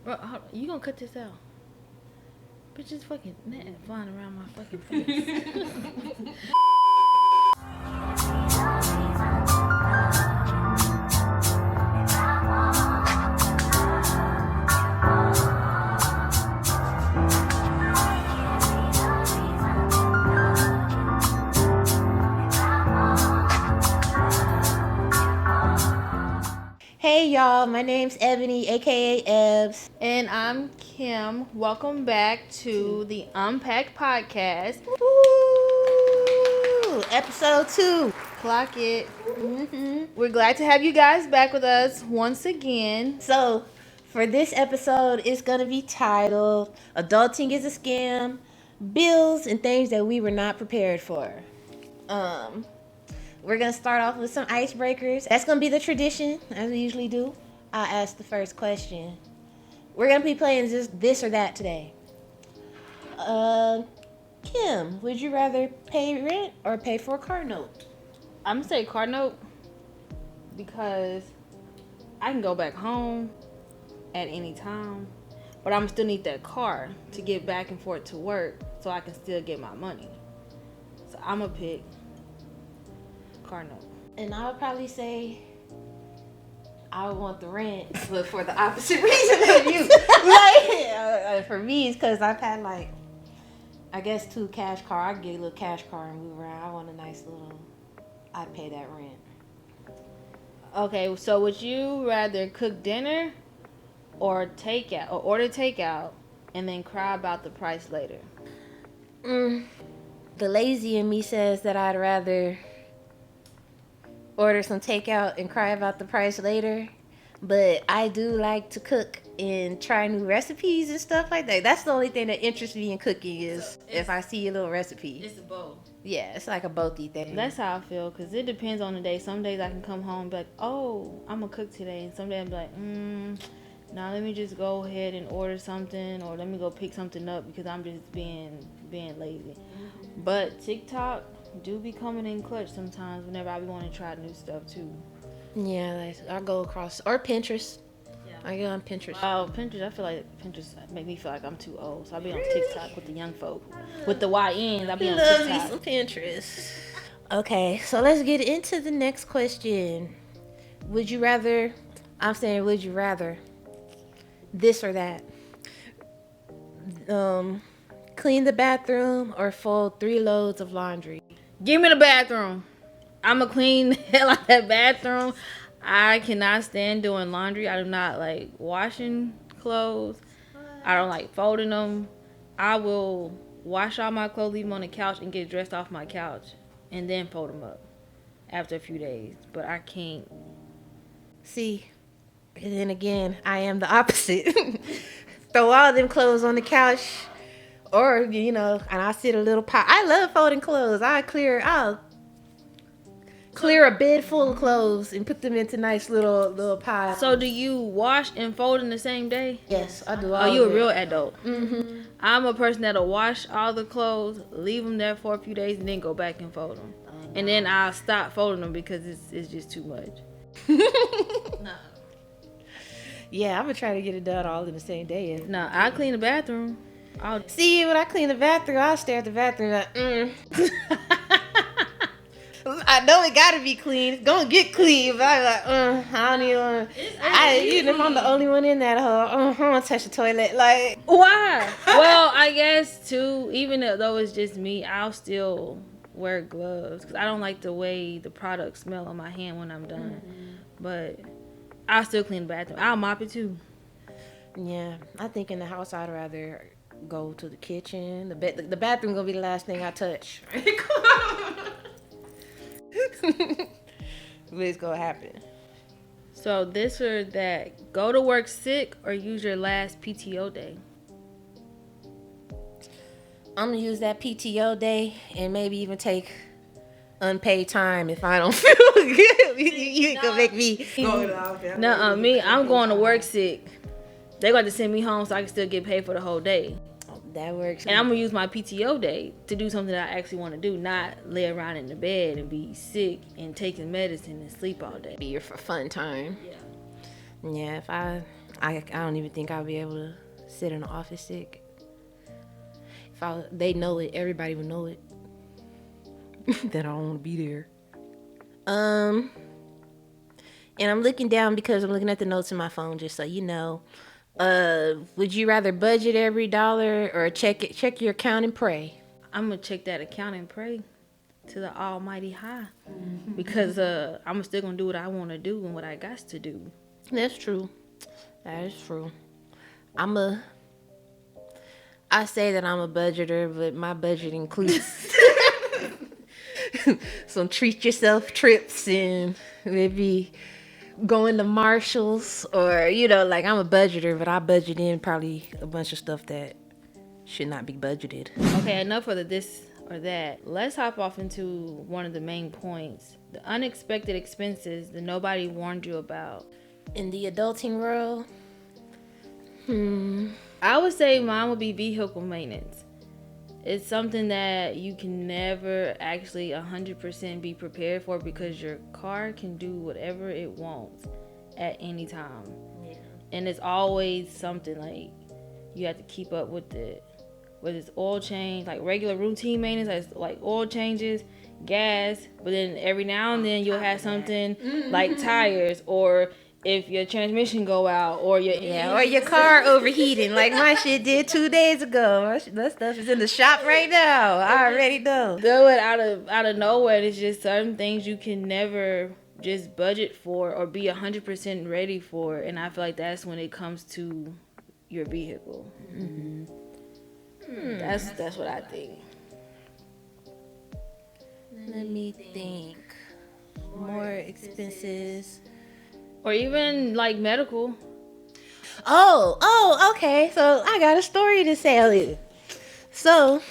Bro, you gonna cut this out? Bitch, just fucking net flying around my fucking face. Hey y'all, my name's Ebony, aka Ebs. And I'm Kim. Welcome back to the Unpacked Podcast. Woo! Episode 2. Clock it. We're glad to have you guys back with us once again. So, for this episode, it's gonna be titled Adulting is a Scam, Bills and Things That We Were Not Prepared For. We're gonna start off with some icebreakers. That's gonna be the tradition, as we usually do. I'll ask the first question. We're gonna be playing this or that today. Kim, would you rather pay rent or pay for a car note? I'm gonna say car note because I can go back home at any time, but I'm still need that car to get back and forth to work so I can still get my money. So I'm gonna pick car note. And I would probably say I would want the rent, but for the opposite reason than you. For me, it's because I've had I guess 2 cash car. I get a little cash car and move around. I want a nice little. I'd pay that rent. Okay, so would you rather cook dinner or takeout or order takeout and then cry about the price later? The lazy in me says that I'd rather order some takeout and cry about the price later, but I do like to cook and try new recipes and stuff like that. That's the only thing that interests me in cooking is if I see a little recipe. It's a both. Yeah, it's like a boathy thing. That's how I feel, because it depends on the day. Some days I can come home and be like, oh, I'm going to cook today. And some days I'm like, nah, let me just go ahead and order something, or let me go pick something up because I'm just being lazy. But TikTok do be coming in clutch sometimes whenever I be wanting to try new stuff too. Yeah, I go across, or Pinterest. Yeah. I go on Pinterest. Oh, Pinterest, I feel like Pinterest make me feel like I'm too old. So I be on TikTok with the young folk. With the YNs, I be on TikTok. Love me some Pinterest. Okay, so let's get into the next question. Would you rather this or that? Clean the bathroom or fold 3 loads of laundry? Give me the bathroom. I'm going to clean the hell out of that bathroom. I cannot stand doing laundry. I do not like washing clothes. I don't like folding them. I will wash all my clothes, leave them on the couch, and get dressed off my couch, and then fold them up after a few days. But I can't. See, and then again, I am the opposite. Throw all them clothes on the couch. Or, and I sit a little pile. I love folding clothes. I'll clear a bed full of clothes and put them into nice little piles. So do you wash and fold in the same day? Yes, I do. Oh, you a real adult. Mm-hmm. I'm a person that'll wash all the clothes, leave them there for a few days, and then go back and fold them. And then I'll stop folding them because it's just too much. No. Yeah, I'm going to try to get it done all in the same day. No, I clean the bathroom. See, when I clean the bathroom, I'll stare at the bathroom like, I know it gotta be clean. It's gonna get clean, but I'm like, I don't even. Even if I'm the only one in that hole, I don't want to touch the toilet. Like, why? Well, I guess too. Even though it's just me, I'll still wear gloves because I don't like the way the products smell on my hand when I'm done. But I'll still clean the bathroom. I'll mop it too. Yeah, I think in the house I'd rather go to the kitchen. The bathroom gonna be the last thing I touch. What's gonna happen? So this or that, go to work sick or use your last PTO day? I'm gonna use that PTO day and maybe even take unpaid time if I don't feel good. You ain't gonna make me No, me, I'm going to work sick. They're going to send me home so I can still get paid for the whole day. That works. And I'm going to use my PTO day to do something that I actually want to do, not lay around in the bed and be sick and taking medicine and sleep all day. Be your for fun time. Yeah. Yeah, if I I don't even think I'll be able to sit in the office sick. They know it, everybody would know it. That I don't want to be there. And I'm looking down because I'm looking at the notes in my phone, just so you know. Would you rather budget every dollar or check your account and pray? I'm gonna check that account and pray to the Almighty High, because I'm still gonna do what I want to do and what I got to do. That's true. That is true. I say that I'm a budgeter, but my budget includes some treat yourself trips and maybe going to Marshall's, or like, I'm a budgeter, but I budget in probably a bunch of stuff that should not be budgeted. Okay, enough for the this or that. Let's hop off into one of the main points: the unexpected expenses that nobody warned you about. In the adulting world, I would say mine would be vehicle maintenance. It's something that you can never actually 100% be prepared for, because your car can do whatever it wants at any time. Yeah. And it's always something like you have to keep up with it. Whether it's oil change, like regular routine maintenance, like oil changes, gas, but then every now and then you'll have something like tires, or if your transmission go out, or your car overheating, like my shit did 2 days ago. That stuff is in the shop right now. I already know. Do it out of nowhere. It's just certain things you can never just budget for or be 100% ready for, and I feel like that's when it comes to your vehicle. Mm-hmm. That's what I think. Let me think. More expenses. Or even like medical. Oh, okay. So I got a story to tell you. So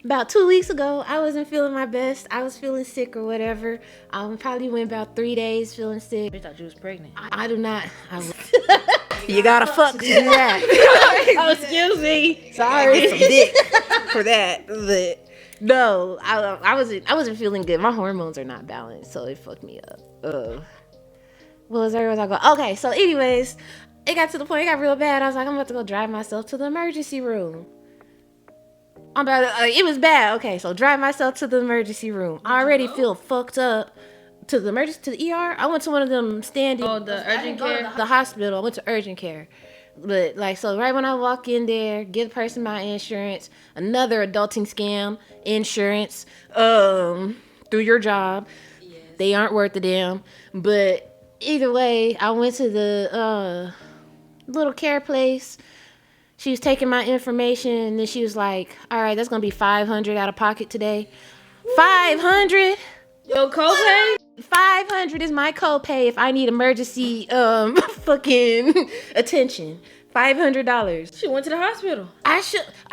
about 2 weeks ago, I wasn't feeling my best. I was feeling sick or whatever. Probably went about 3 days feeling sick. I thought you was pregnant. I do not. You gotta fuck to do that. Oh, excuse me. Sorry. Get some dick for that. But no, I wasn't feeling good. My hormones are not balanced, so it fucked me up. What was everyone talking about? Okay, so anyways, it got to the point, it got real bad. I was like, I'm about to go drive myself to the emergency room. It was bad. Okay, so drive myself to the emergency room. I already feel fucked up. To the ER. I went to one of them standing. Oh, the urgent care. The hospital. I went to urgent care. But so right when I walk in there, give the person my insurance, another adulting scam, insurance, through your job. Yes. They aren't worth a damn. But either way, I went to the little care place. She was taking my information, and then she was like, all right, that's going to be $500 out of pocket today. $500? Yo, copay? $500 is my copay if I need emergency fucking attention. $500. She went to the hospital. I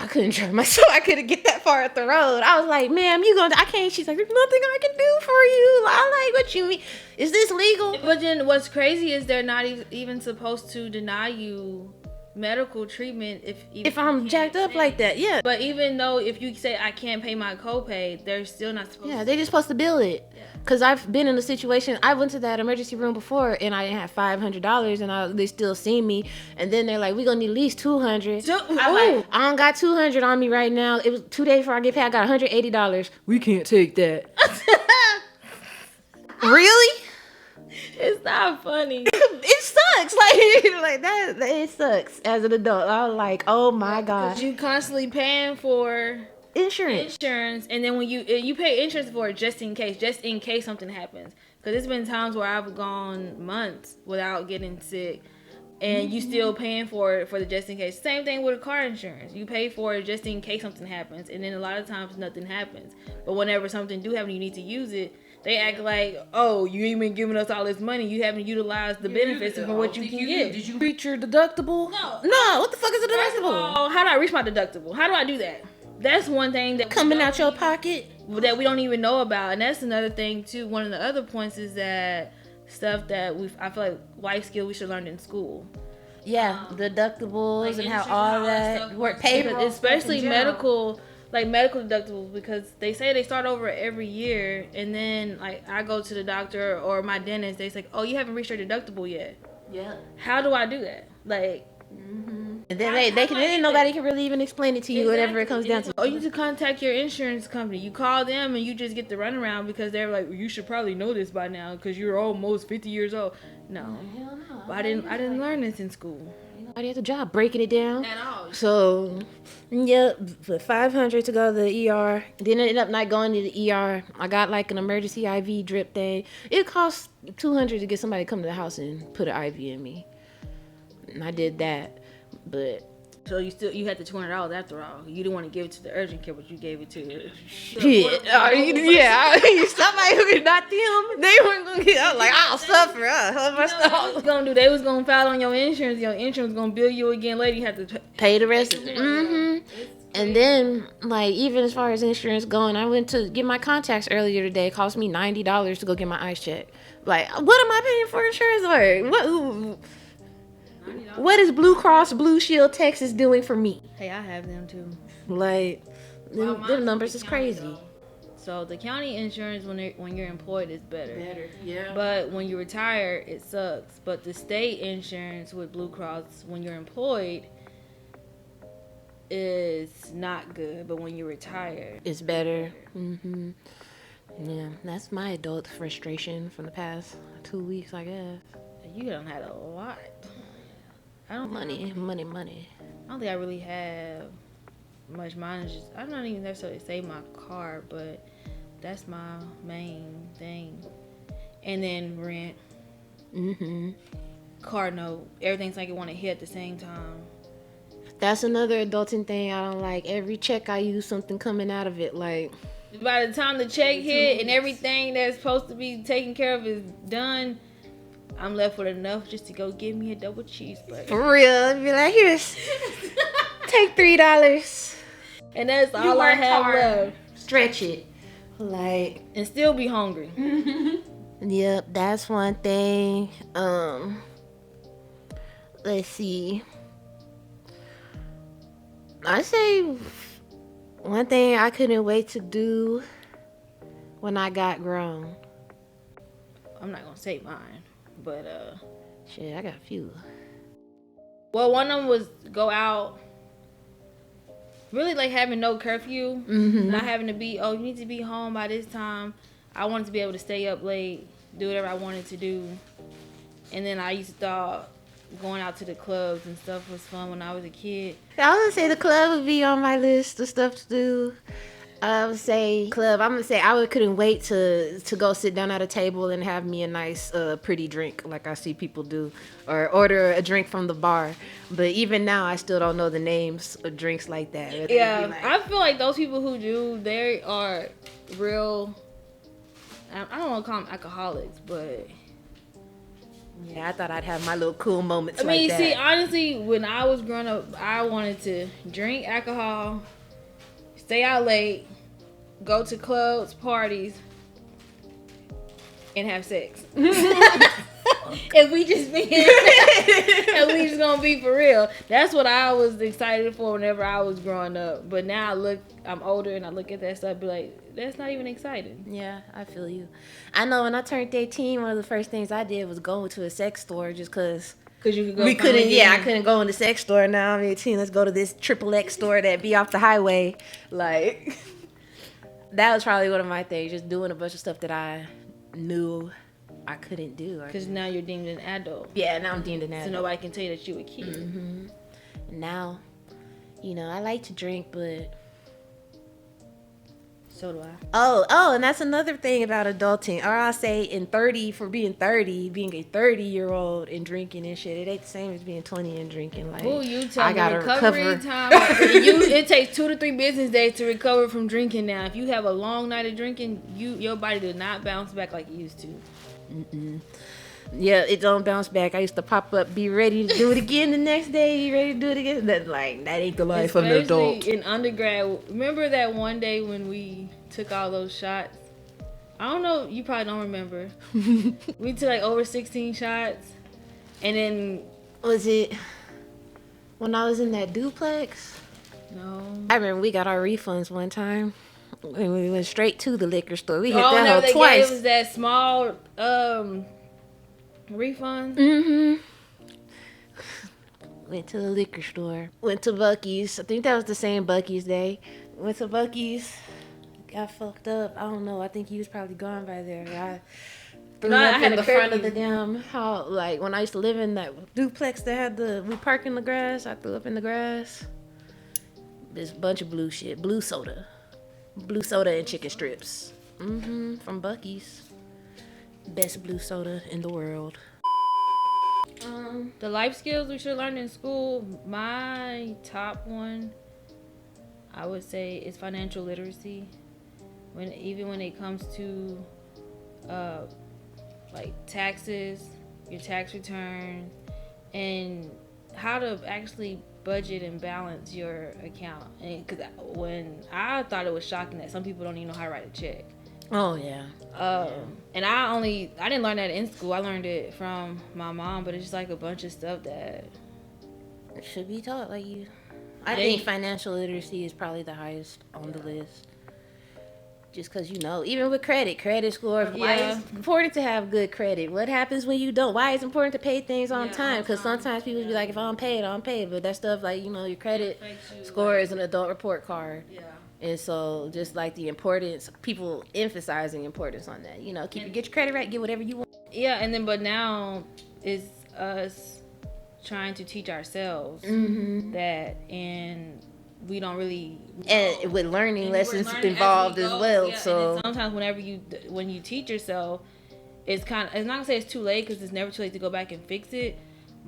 couldn't drive myself. I couldn't get that far up the road. I was like, ma'am, I can't. She's like, there's nothing I can do for you. I like what you mean. Is this legal? But then what's crazy is they're not even supposed to deny you medical treatment if I'm jacked up like that. Yeah. But even though if you say I can't pay my copay, they're still not supposed to. Yeah, they're just supposed to bill it. Yeah. Cause I've been in a situation. I went to that emergency room before and I didn't have $500 and they still see me. And then they're like, "We gonna need at least $200." I don't got $200 on me right now. It was 2 days before I get paid. I got $180. We can't take that. Really? It's not funny. It sucks. Like that. It sucks as an adult. I was like, oh my god. Because you constantly paying for insurance, and then when you pay insurance for it just in case something happens. Because there's been times where I've gone months without getting sick, and you still paying for it for the just in case. Same thing with a car insurance. You pay for it just in case something happens, and then a lot of times nothing happens. But whenever something do happen, you need to use it. They act like, oh, you ain't been giving us all this money. You haven't utilized the benefits of what you can get. Did you reach your deductible? No. What the fuck is a deductible? Oh, how do I reach my deductible? How do I do that? That's one thing that coming out your pocket that we don't even know about, and that's another thing too. One of the other points is that stuff that I feel like life skill we should learn in school. Yeah, deductibles and how all that work, payroll, especially medical. Like medical deductibles, because they say they start over every year, and then like I go to the doctor or my dentist, they say, oh, you haven't reached your deductible yet. Yeah. How do I do that? Like, And then nobody can really even explain it to you, whatever it comes down to. Or you need to contact your insurance company. You call them and you just get the runaround because they're like, well, you should probably know this by now because you're almost 50 years old. No, Hell no. but I didn't learn this in school. Nobody has a job breaking it down. At all. So, yep, for $500 to go to the ER. Then ended up not going to the ER. I got like an emergency IV drip thing. It cost $200 to get somebody to come to the house and put an IV in me. And I did that. But so you had the $200 after all. You didn't want to give it to the urgent care, but you gave it to shit. Yeah, somebody who could not them, they weren't gonna get. I was like, I'll suffer. What was gonna do? They was gonna file on your insurance. Your insurance was gonna bill you again later. You had to pay the rest. And then, like, even as far as insurance going, I went to get my contacts earlier today. It cost me $90 to go get my eyes checked. Like, what am I paying for insurance for? What is Blue Cross Blue Shield Texas doing for me? Hey, I have them too. Like, them numbers is crazy. Though. So the county insurance when you're employed is better. Yeah. But when you retire, it sucks. But the state insurance with Blue Cross when you're employed is not good. But when you retire, it's better. Yeah, that's my adult frustration from the past 2 weeks, I guess. You done had a lot. Money. I don't think I really have much. Mine is just, I'm not even necessarily say my car, but that's my main thing. And then rent, car note, everything's like you want to hit at the same time. That's another adulting thing I don't like. Every check I use something coming out of it. Like, by the time the check hit and everything that's supposed to be taken care of is done, I'm left with enough just to go get me a double cheeseburger. For real. I'd be like, here's, take $3. And that's all I have left. Stretch it. Like. And still be hungry. Yep, that's one thing. Let's see. I say one thing I couldn't wait to do when I got grown. I'm not going to say mine. But shit, I got a few. Well, one of them was go out. Really like having no curfew, not having to be. Oh, you need to be home by this time. I wanted to be able to stay up late, do whatever I wanted to do. And then I used to thought going out to the clubs and stuff was fun when I was a kid. I was gonna say the club would be on my list of stuff to do. I would say club. I'm gonna say I couldn't wait to go sit down at a table and have me a nice pretty drink like I see people do, or order a drink from the bar. But even now I still don't know the names of drinks like that. Yeah, I feel like those people who do, they are real. I don't want to call them alcoholics, but yeah, I thought I'd have my little cool moments. I mean, see, honestly, when I was growing up, I wanted to drink alcohol, stay out late, go to clubs, parties, and have sex. If we just be, and we just gonna be for real. That's what I was excited for whenever I was growing up. But now I'm older and I look at that stuff, and be like, that's not even exciting. Yeah, I feel you. I know when I turned 18, one of the first things I did was go to a sex store just because. Cause you could go. We couldn't. Yeah, I couldn't go in the sex store. Now I'm 18. Let's go to this XXX store that be off the highway. Like, that was probably one of my things. Just doing a bunch of stuff that I knew I couldn't do. Because now you're deemed an adult. Yeah, now I'm deemed an adult. So nobody can tell you that you a kid. Now, I like to drink, but. So do I. Oh, and that's another thing about adulting. Or I'll say being a 30-year-old and drinking and shit, it ain't the same as being 20 and drinking. Like, oh, you tell I me gotta recovery time. It takes 2 to 3 business days to recover from drinking now. If you have a long night of drinking, your body does not bounce back like it used to. Yeah, it don't bounce back. I used to pop up, be ready to do it again the next day, be ready to do it again. That ain't the life of an adult. In undergrad, remember that one day when we took all those shots? I don't know, you probably don't remember. We took like over 16 shots. And then... Was it when I was in that duplex? No. I remember we got our refunds one time. And we went straight to the liquor store. We hit that hole twice. It was that small... refund. Went to the liquor store. Went to Buc-ee's. I think that was the same Buc-ee's day. Went to Buc-ee's. Got fucked up. I don't know. I think he was probably gone by there. I threw up in the front of the damn house. Like when I used to live in that duplex that had we park in the grass. I threw up in the grass. This bunch of blue shit. Blue soda and chicken strips. From Buc-ee's. Best blue soda in the world. The life skills we should learn in school, my top one, I would say, is financial literacy. Even when it comes to like taxes, your tax return, and how to actually budget and balance your account. And because when I thought it was shocking that some people don't even know how to write a check. Oh yeah. And I didn't learn that in school. I learned it from my mom, but it's just like a bunch of stuff that should be taught. I think financial literacy is probably the highest on the list. Just because, even with credit score, why it's important to have good credit. What happens when you don't? Why it's important to pay things on time? Because sometimes people be like, if I don't pay it, I don't pay it. But that stuff, your credit score is an adult report card. Yeah. And so just like the importance, people emphasizing importance on that. Get your credit right, get whatever you want. Yeah, but now it's us trying to teach ourselves that, and we don't really, and with learning lessons involved as well. Yeah, so sometimes when you teach yourself, it's not gonna say it's too late, because it's never too late to go back and fix it,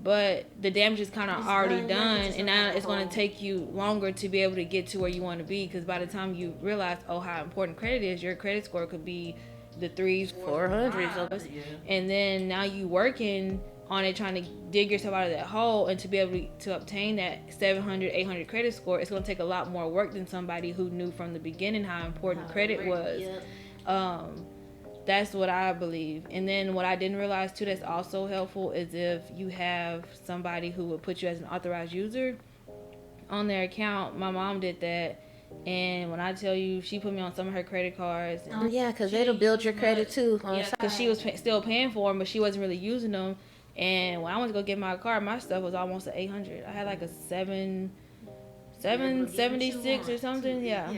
but the damage is kind of already done, and now it's going to take you longer to be able to get to where you want to be, because by the time you realize how important credit is, your credit score could be the 300s, 400s, and then now you working on it, trying to dig yourself out of that hole, and to be able to obtain that 700, 800 credit score, it's going to take a lot more work than somebody who knew from the beginning how important credit was. That's what I believe. And then what I didn't realize too that's also helpful is if you have somebody who would put you as an authorized user on their account. My mom did that, and when I tell you, she put me on some of her credit cards. Oh yeah, because it'll build your credit too. Because she was still paying for them, but she wasn't really using them. And when I went to go get my car, my stuff was almost an 800. I had like a 776 or something. Yeah.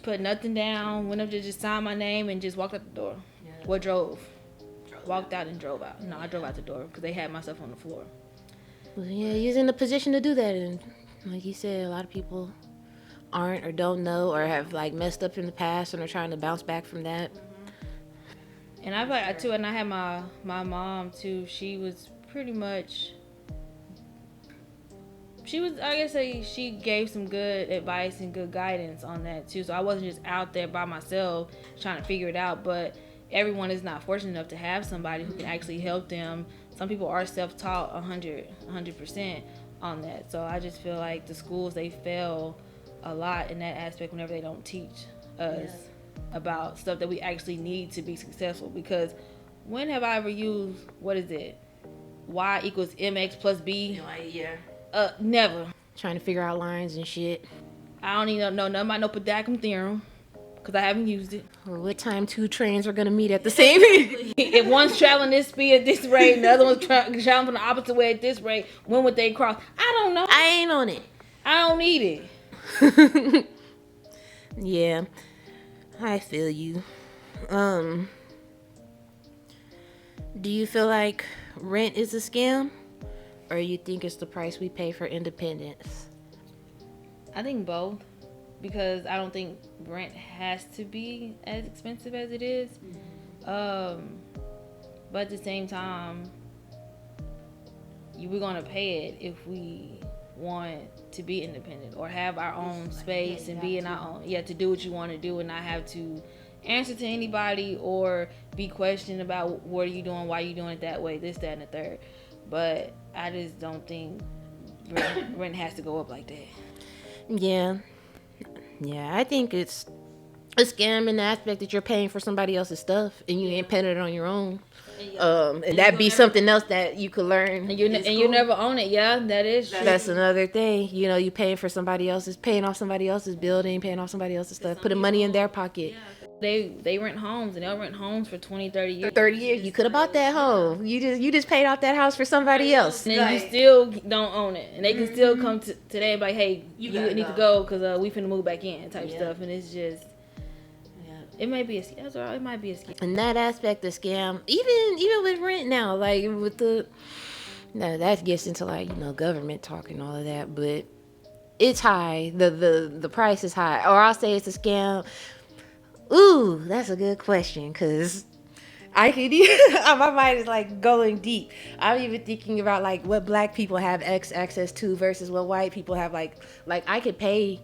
Put nothing down. Went up to just sign my name and just walked out the door. Well, drove. Walked out and drove out. No, I drove out the door because they had my stuff on the floor. Well, yeah, you're in a position to do that, and like you said, a lot of people aren't or don't know or have messed up in the past and are trying to bounce back from that. And I had my mom too. She was pretty much. She gave some good advice and good guidance on that too. So I wasn't just out there by myself trying to figure it out. But everyone is not fortunate enough to have somebody who can actually help them. Some people are self-taught 100% on that. So I just feel like the schools, they fail a lot in that aspect whenever they don't teach us about stuff that we actually need to be successful. Because when have I ever used, what is it? Y equals MX plus B? Never. Trying to figure out lines and shit. I don't even know nothing about no Pythagorean theorem because I haven't used it. Or what time two trains are going to meet at the same If one's traveling this speed at this rate and the other one's traveling from the opposite way at this rate, when would they cross? I don't know. I ain't on it. I don't need it. Yeah. I feel you. Do you feel like rent is a scam? Or you think it's the price we pay for independence? I think both. Because I don't think rent has to be as expensive as it is. But at the same time, we're going to pay it if we want to be independent or have our own space and be in our own, to do what you want to do and not have to answer to anybody or be questioned about what are you doing, why are you doing it that way, this, that, and the third. But I just don't think rent has to go up like that. Yeah, I think it's a scam in the aspect that you're paying for somebody else's stuff and you ain't paying it on your own. And that'd be something else that you could learn. And you never own it. Yeah, that is true. That's another thing. You paying for paying off somebody else's building, paying off somebody else's stuff, putting money in their pocket. They rent homes, and they'll rent homes for 20, 30 years. 30 years, you could have bought that home. You just paid off that house for somebody else. And then you still don't own it. And they can still come to today and be like, hey, you need to go because we finna move back in type stuff. And it's just, it might be a scam. That's all. It might be a scam. And that aspect of scam, even with rent now, like with that gets into like, government talk and all of that, but it's high. The price is high. Or I'll say it's a scam. Ooh, that's a good question, because my mind is like going deep. I'm even thinking about like what black people have access to versus what white people have. Like I could pay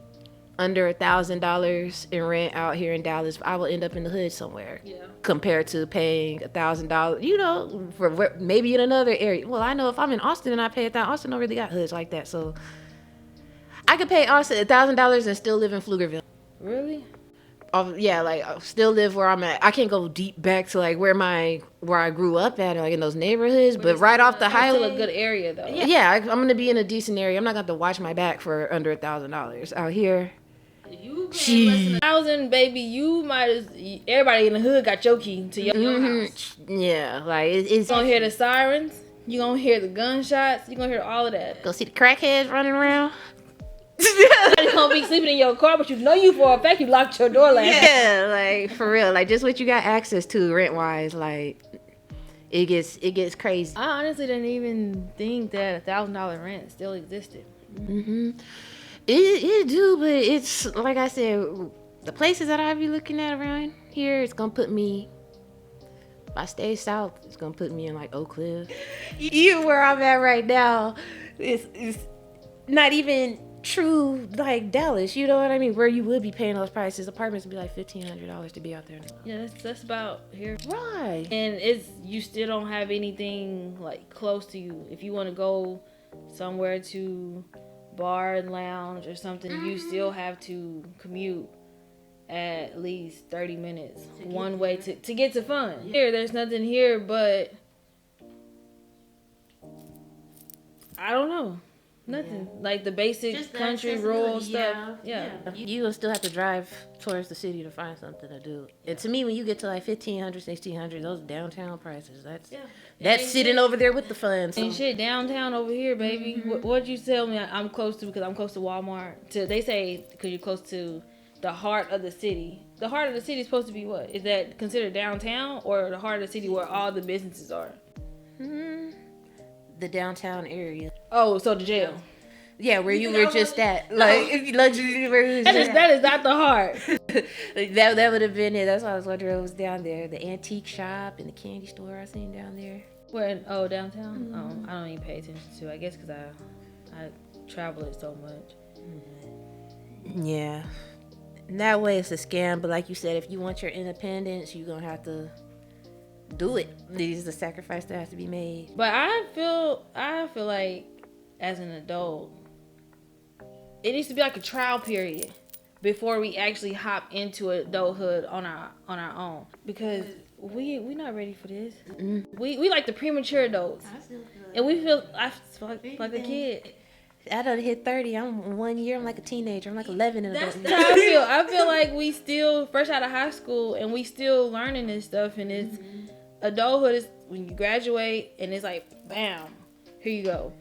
under $1,000 in rent out here in Dallas. I will end up in the hood somewhere. Yeah. Compared to paying $1,000, for maybe in another area. Well, I know if I'm in Austin and I pay $1,000, Austin don't really got hoods like that. So I could pay Austin $1,000 and still live in Pflugerville. Really? Yeah, like still live where I'm at. I can't go deep back to like where I grew up at, like in those neighborhoods, but right off the highway. Still a good area though. Yeah, I'm gonna be in a decent area. I'm not gonna have to watch my back for under $1,000 out here. You pay less than $1,000, baby. You everybody in the hood got your key to your house. Yeah, like it's gonna hear the sirens. You gonna hear the gunshots. You gonna hear all of that. Go see the crackheads running around. You gonna be sleeping in your car, but you for a fact you locked your door last night. Yeah, like for real, like just what you got access to rent wise, like it gets crazy. I honestly didn't even think that $1,000 rent still existed. It do, but it's like I said, the places that I be looking at around here, it's gonna put me. If I stay south, it's gonna put me in like Oak Cliff. Even where I'm at right now, it's not even true like Dallas, you know what I mean? Where you would be paying those prices, apartments would be like $1,500 to be out there. Yeah, that's about here. Right. And you still don't have anything like close to you. If you want to go somewhere to bar and lounge or something, you still have to commute at least 30 minutes one way to get to fun. Here, there's nothing here, but I don't know. Nothing. Like the basic just country, rural stuff. Yeah. You will still have to drive towards the city to find something to do. And to me, when you get to like $1,500, $1,600, those downtown prices, that's sitting over there with the fun. So. Ain't shit downtown over here, baby. What'd you tell me I'm close to? Because I'm close to Walmart. They say because you're close to the heart of the city. The heart of the city is supposed to be what? Is that considered downtown or the heart of the city where all the businesses are? The downtown area. Oh, so the jail. Yeah, where you were just at. Like, luxury. That is not the heart. that would have been it. That's why I was wondering what was down there. The antique shop and the candy store I seen down there. Where? Oh, downtown? I don't even pay attention to it. I guess because I travel it so much. Yeah. And that way it's a scam. But like you said, if you want your independence, you're going to have to do it. This is the sacrifice that has to be made. But I feel like as an adult, it needs to be like a trial period before we actually hop into adulthood on our own, because we not ready for this. We like the premature adults, and I feel like a kid. I done hit 30. I'm 1 year. I'm like a teenager. I'm like 11 in That's how I feel. I feel like we still fresh out of high school and we still learning this stuff, and it's adulthood is when you graduate and it's like bam, here you go.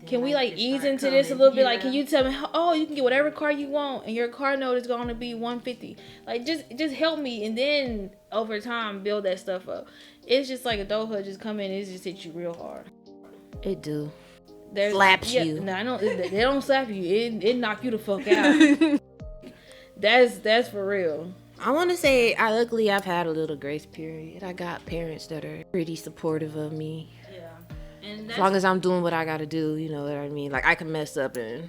Can we like ease into this a little bit? Like, can you tell me, you can get whatever car you want and your car note is going to be $150. Like, just help me, and then over time build that stuff up. It's just like adulthood just come in and it just hits you real hard. It do. Slaps you. No, I know they don't slap you. It knock you the fuck out. That's for real. I want to say, luckily I've had a little grace period. I got parents that are pretty supportive of me. And as long as I'm doing what I gotta do, you know what I mean? Like, I can mess up and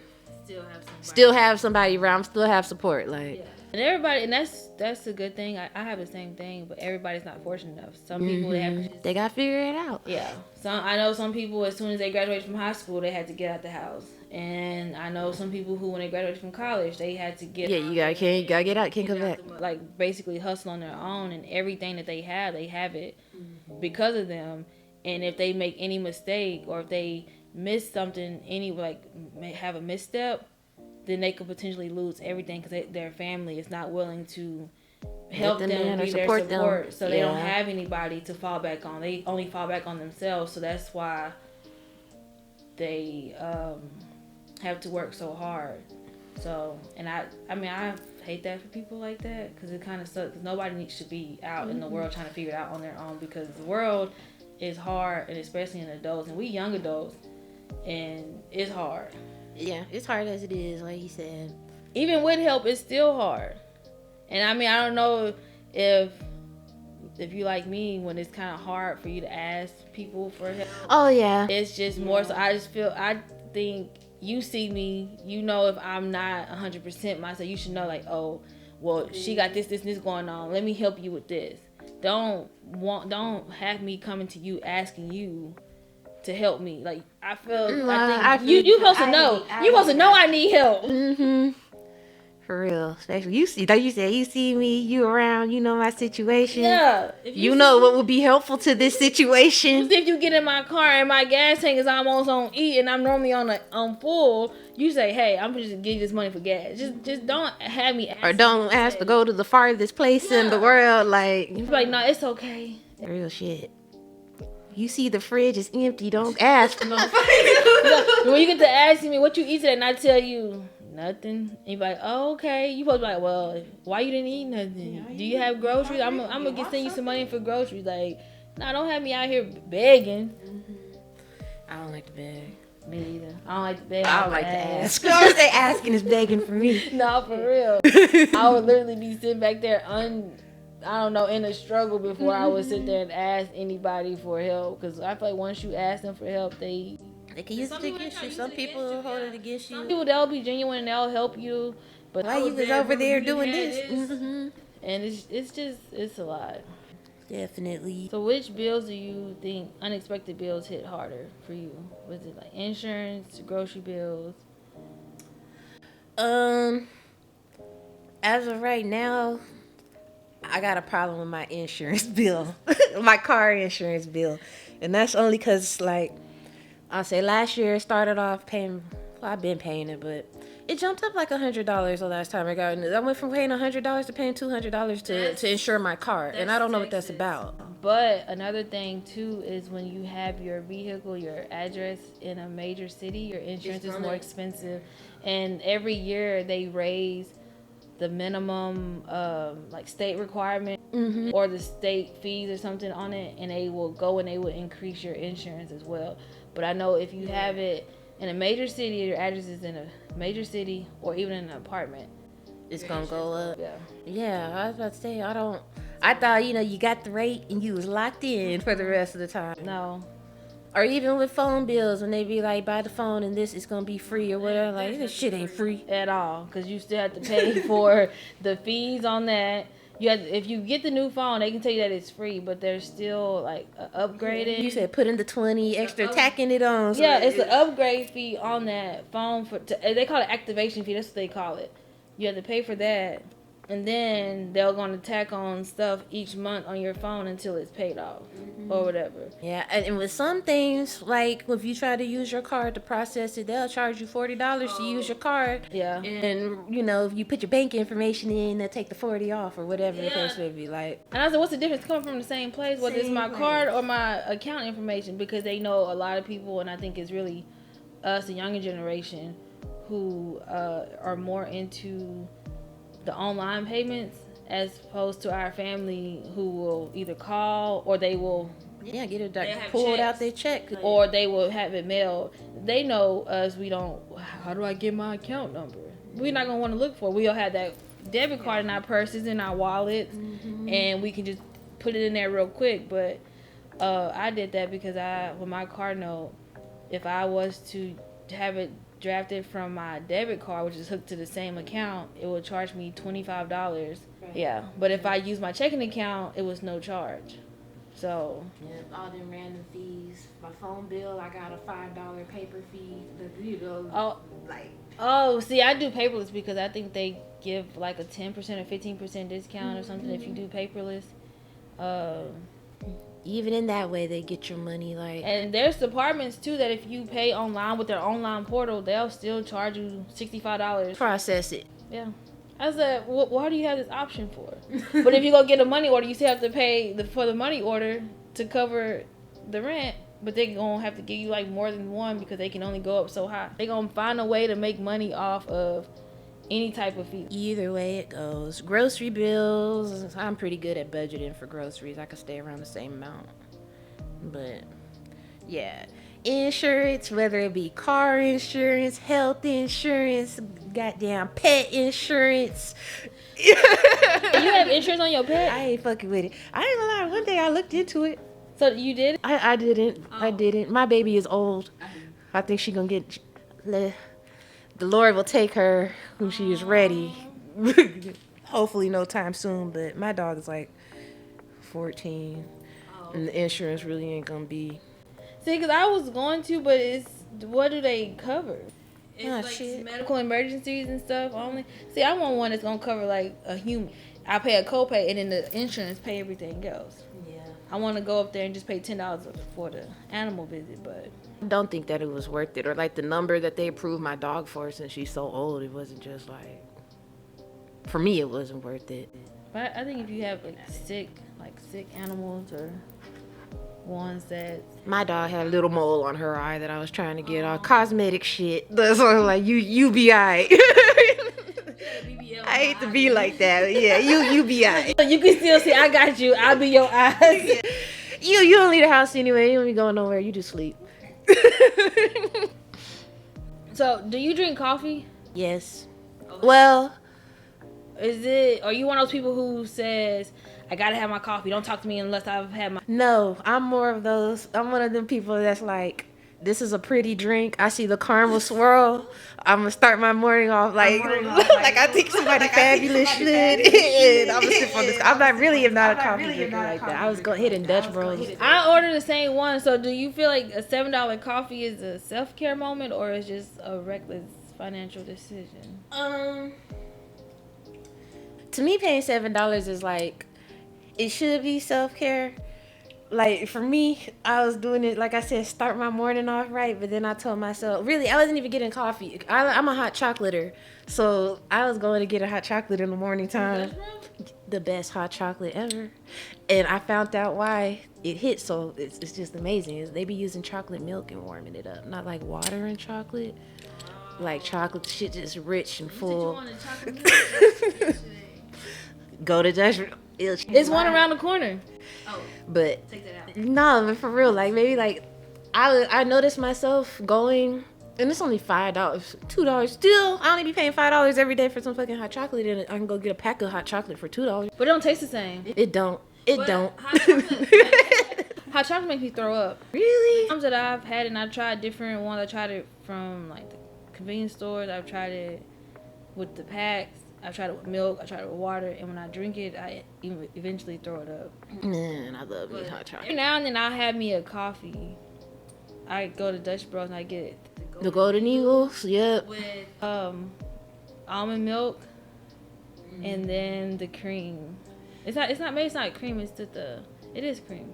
still have somebody around, still have support. Like, and everybody, and that's a good thing. I have the same thing, but everybody's not fortunate enough. Some people they got to figure it out. Yeah. I know some people, as soon as they graduated from high school, they had to get out the house. And I know some people who, when they graduated from college, they had to get you gotta get out, can't come back. Like, basically hustle on their own, and everything that they have it because of them. And if they make any mistake or if they miss something, have a misstep, then they could potentially lose everything because their family is not willing to help them in or be their support support. them. So they don't have anybody to fall back on. They only fall back on themselves. So that's why they have to work so hard. So, and I mean, I hate that for people like that because it kind of sucks. Cause nobody needs to be out in the world trying to figure it out on their own because the world is hard, and especially in adults, and we young adults, and it's hard. Yeah, it's hard as it is, like he said. Even with help, it's still hard. And I mean, I don't know if you like me, when it's kind of hard for you to ask people for help. Oh yeah. It's just more so. I think you see me, you know, if I'm not 100% myself, you should know like, oh, well, she got this going on. Let me help you with this. Don't have me coming to you asking you to help me. Like I think you supposed to know. You supposed to know I need help. Mhm. For real, especially you see, like you said, you see me, you around, you know my situation. Yeah, you know what would be helpful to this situation. If you get in my car and my gas tank is almost on E and I'm normally on full, you say, "Hey, I'm just give you this money for gas." Just don't have me ask or don't ask to go to the farthest place in the world. Like no, it's okay. Real shit. You see the fridge is empty, don't ask. No. When you get to asking me what you eat today, and I tell you nothing, and you be like, oh, okay. You supposed to be like, well, why you didn't eat nothing? Do you have groceries? I'm gonna send you some money for groceries. Like, no, don't have me out here begging. I don't like to beg. Me either. I don't like to beg. I don't like to ask. I say asking is begging for me. No, for real. I would literally be sitting back there in a struggle before I would sit there and ask anybody for help. Because I feel like once you ask them for help, they can use it against you. Some people hold it against you. Some people, they'll be genuine and they'll help you. But why you was over there doing this? Mm-hmm. And it's a lot. Definitely. So which bills do you think unexpected bills hit harder for you? Was it like insurance, grocery bills? As of right now, I got a problem with my insurance bill, my car insurance bill, and that's only because, like, I'll say last year it started off paying. Well, I've been paying it, but it jumped up like $100 the last time I got it. I went from paying $100 to paying $200 to insure my car, and I don't know what that's about. But another thing too is when you have your vehicle, your address in a major city, your insurance is more expensive, and every year they raise the minimum like state requirement or the state fees or something on it, and they will go and they will increase your insurance as well. But I know if you have it in a major city, your address is in a major city or even in an apartment, it's gonna go up. Yeah, I was about to say, I thought, you got the rate and you was locked in for the rest of the time. No. Or even with phone bills, when they be like, buy the phone and this is gonna be free or whatever, like, this shit ain't free at all, because you still have to pay for the fees on that. If you get the new phone, they can tell you that it's free, but there's still like upgraded. You said put in the 20 extra, tacking it on. So yeah, it's an upgrade fee on that phone they call it activation fee. That's what they call it. You have to pay for that, and then they're going to tack on stuff each month on your phone until it's paid off or whatever. Yeah, and with some things, like if you try to use your card to process it, they'll charge you $40 to use your card. Yeah. And, if you put your bank information in, they'll take the $40 off or whatever the case may be. Like. And I said, what's the difference coming from the same place, whether it's my card or my account information? Because they know a lot of people, and I think it's really us, the younger generation, who are more into the online payments as opposed to our family, who will either call or they will get it pulled out their check, or they will have it mailed. They know us. We don't. How do I get my account number? We're not gonna want to look for it. We'll have that debit card in our purses, in our wallets, and we can just put it in there real quick. But I did that because with my card note, if I was to have it drafted from my debit card, which is hooked to the same account, it would charge me $25. Right. Yeah, but if I use my checking account, it was no charge. So all them random fees. My phone bill, I got a $5 paper fee. See, I do paperless because I think they give like a 10% or 15% discount or something if you do paperless. Even in that way, they get your money. And there's departments too that if you pay online with their online portal, they'll still charge you $65. Process it. Yeah. I said, why do you have this option for? But if you go get a money order, you still have to pay for the money order to cover the rent. But they gonna have to give you like more than one because they can only go up so high. They gonna find a way to make money off of any type of fee. Either way it goes. Grocery bills, I'm pretty good at budgeting for groceries. I can stay around the same amount. But yeah, insurance, whether it be car insurance, health insurance, goddamn pet insurance. You have insurance on your pet? I ain't fucking with it. I ain't gonna lie, one day I looked into it. So you did? I didn't. Oh. I didn't. My baby is old. I think she gonna get. The Lord will take her when she is ready. Hopefully no time soon. But my dog is like 14, and the insurance really ain't gonna be. See, because I was going to, but what do they cover? It's like shit. Medical emergencies and stuff only. See, I want one that's gonna cover like a human. I pay a copay and then the insurance pay everything else. Yeah. I want to go up there and just pay $10 for the animal visit, but I don't think that it was worth it, or like the number that they approved my dog for since she's so old. It wasn't just like, for me, it wasn't worth it. But I think if you have sick animals or ones that my dog had a little mole on her eye that I was trying to get all cosmetic shit. That's why I was like, you be alright. I hate to be like that. Yeah, you be alright. You can still see I got you. I'll be your eyes. You don't leave the house anyway. You don't be going nowhere. You just sleep. So, do you drink coffee? Yes. Okay. Well, are you one of those people who says, I gotta have my coffee, don't talk to me unless I've had my... No, I'm more of those. I'm one of them people that's like, this is a pretty drink. I see the caramel swirl. I'm gonna start my morning off like I think somebody fabulous should. And I'm gonna sip on this. I'm not a coffee drinker like that. I was going hitting Dutch Bros. I ordered the same one. So do you feel like a $7 coffee is a self-care moment, or is just a reckless financial decision? To me, paying $7 is like, it should be self-care. Like, for me, I was doing it, like I said, start my morning off right, but then I told myself, really, I wasn't even getting coffee. I'm a hot chocolater, so I was going to get a hot chocolate in the morning time. The best hot chocolate ever. And I found out why it hit, so it's just amazing. They be using chocolate milk and warming it up, not like water and chocolate. Like, chocolate shit just rich and full. Go to Dutch. It's one around the corner. Oh, but take that out. No, but for real, like maybe like I noticed myself going, and it's only $5, $2. Still, I only be paying $5 every day for some fucking hot chocolate, and I can go get a pack of hot chocolate for $2. But it don't taste the same. It don't. Hot chocolate makes me throw up. Really? Times that I've had, and I tried different ones. I tried it from like the convenience stores. I've tried it with the packs. I tried it with milk. I tried it with water, and when I drink it, I eventually throw it up. Man, I love me hot chocolate. Every now and then I'll have me a coffee. I go to Dutch Bros and I get it. The Golden Eagles, yep. With almond milk, and then the cream. It's not cream. It is cream.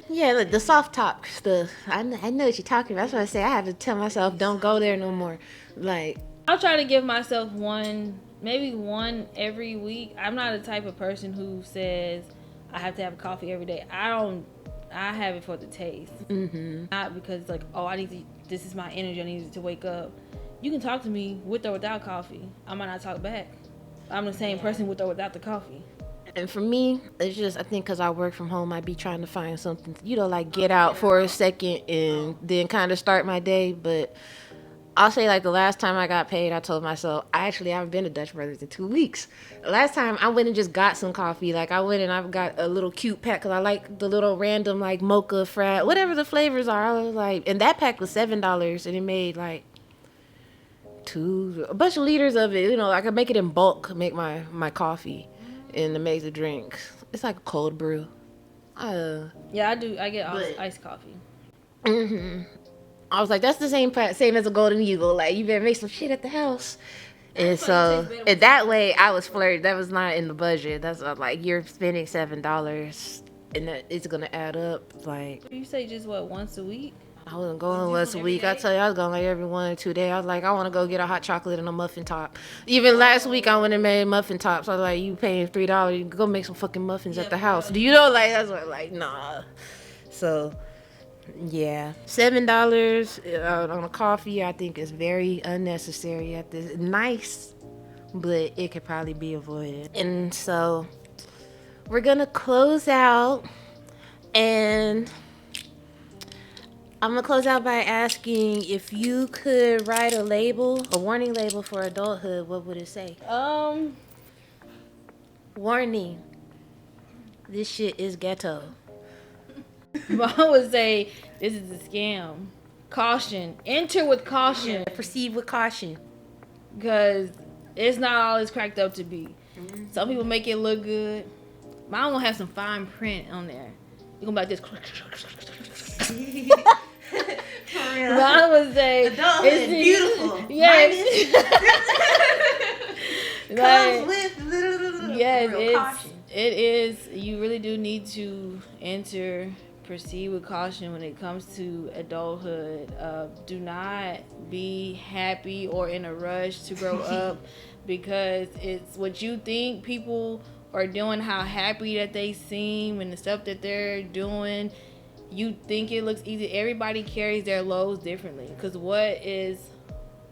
Yeah, like the soft top stuff. I know what you're talking about. That's what I say. I have to tell myself, don't go there no more. Like, I'll try to give myself maybe one every week. I'm not the type of person who says I have to have coffee every day. I have it for the taste. Mm-hmm. Not because like, this is my energy, I need to wake up. You can talk to me with or without coffee. I might not talk back. I'm the same person with or without the coffee. And for me, it's just, I think because I work from home, I be trying to find something, like get out for a second and then kind of start my day. But I'll say, like, the last time I got paid, I told myself, I haven't been to Dutch Brothers in 2 weeks. The last time I went and just got some coffee, like, I went and I've got a little cute pack, because I like the little random, like, mocha, frat, whatever the flavors are. I was like, and that pack was $7, and it made, like, a bunch of liters of it. I could make it in bulk, make my coffee, and it makes a drink. It's like a cold brew. Yeah, I do. I get iced coffee. Mm-hmm. I was like, that's the same as a Golden Eagle. Like, you better make some shit at the house. And so, and that way, I was flirting. That was not in the budget. That's like, you're spending $7, and that it's gonna add up. Like, you say just once a week? I wasn't going once a week. I tell you, I was going like every 1 or 2 days. I was like, I want to go get a hot chocolate and a muffin top. Even last week, I went and made muffin tops. I was like, you paying $3, you can go make some fucking muffins at the house. Do you know? Like, that's what, like, nah. So, yeah. $7 on a coffee, I think is very unnecessary at this. Nice, but it could probably be avoided. And so, we're going to close out, and I'm going to close out by asking if you could write a warning label for adulthood, what would it say? Warning. This shit is ghetto. I would say this is a scam. Caution. Enter with caution. Yeah, proceed with caution. Because it's not all it's cracked up to be. Mm-hmm. Some people make it look good. Mine gonna have some fine print on there. You're gonna be like this. But I would say adulthood is beautiful. Yes. Comes with yes, caution. It is. You really do need to proceed with caution when it comes to adulthood. Do not be happy or in a rush to grow up, because it's what you think people are doing, how happy that they seem, and the stuff that they're doing. You think it looks easy. Everybody carries their loads differently, because what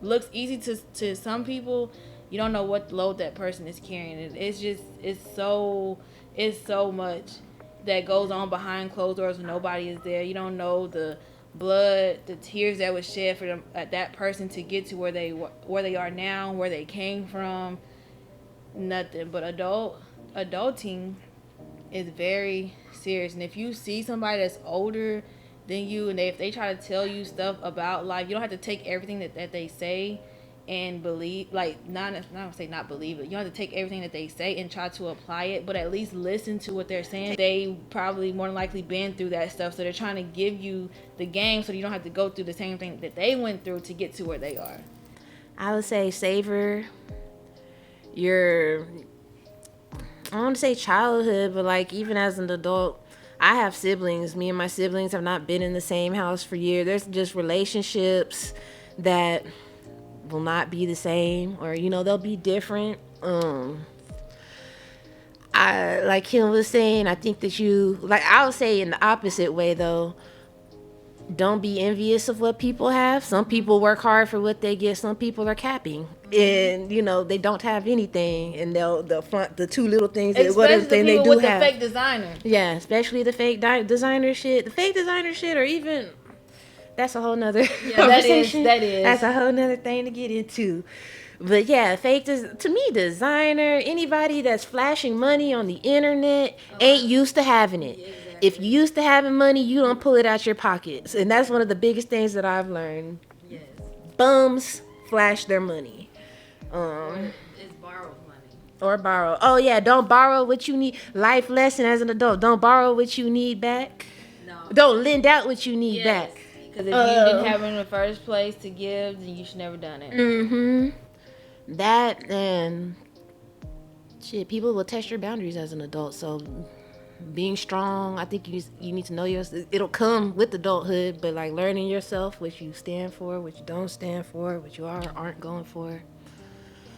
looks easy to some people, you don't know what load that person is carrying. It's so much that goes on behind closed doors when nobody is there. You don't know the blood, the tears that was shed for them, that person to get to where they are now, where they came from. Nothing. But adulting is very serious. And if you see somebody that's older than you, and if they try to tell you stuff about life, you don't have to take everything that they say and believe, like, not say not believe it. You don't have to take everything that they say and try to apply it, but at least listen to what they're saying. They probably more than likely been through that stuff, so they're trying to give you the game so you don't have to go through the same thing that they went through to get to where they are. I would say savor your, I don't want to say childhood, but like even as an adult, I have siblings. Me and my siblings have not been in the same house for years. There's just relationships that will not be the same, or they'll be different. I, like Kim was saying, I think that I would say in the opposite way though, don't be envious of what people have. Some people work hard for what they get. Some people are capping, and they don't have anything, and they'll front the two little things that whatever thing they do with have. The fake designer. Yeah, especially the fake designer shit. The fake designer shit, or even that's a whole nother conversation. That is. That's a whole nother thing to get into. But yeah, to me, designer, anybody that's flashing money on the internet ain't used to having it. Yeah, exactly. If you used to having money, you don't pull it out your pockets. And that's one of the biggest things that I've learned. Yes. Bums flash their money. Or it's borrowed money. Or borrow. Oh yeah, don't borrow what you need. Life lesson as an adult. Don't borrow what you need back. No. Don't lend out what you need back. Because if you didn't have it in the first place to give, then you should never done it. Mm-hmm. That and shit, people will test your boundaries as an adult. So being strong, I think you need to know yourself. It'll come with adulthood, but like learning yourself, what you stand for, what you don't stand for, what you are or aren't going for,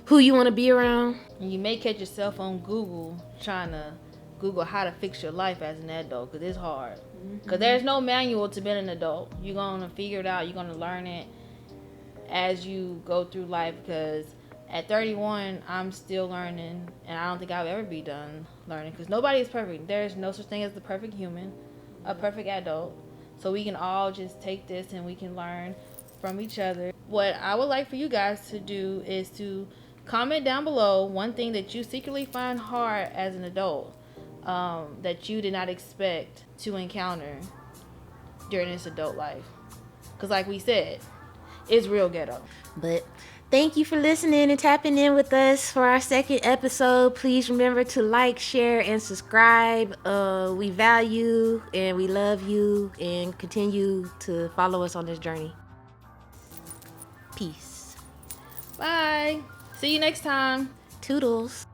who you want to be around. And you may catch yourself on Google trying to Google how to fix your life as an adult, because it's hard. Because there's no manual to being an adult. You're going to figure it out. You're going to learn it as you go through life, because at 31, I'm still learning, and I don't think I'll ever be done learning, because nobody is perfect. There's no such thing as the perfect human, a perfect adult. So we can all just take this and we can learn from each other. What I would like for you guys to do is to comment down below one thing that you secretly find hard as an adult, that you did not expect to encounter during this adult life. Because like we said, it's real ghetto. But thank you for listening and tapping in with us for our second episode. Please remember to like, share, and subscribe. We value and we love you, and continue to follow us on this journey. Peace. Bye. See you next time. Toodles.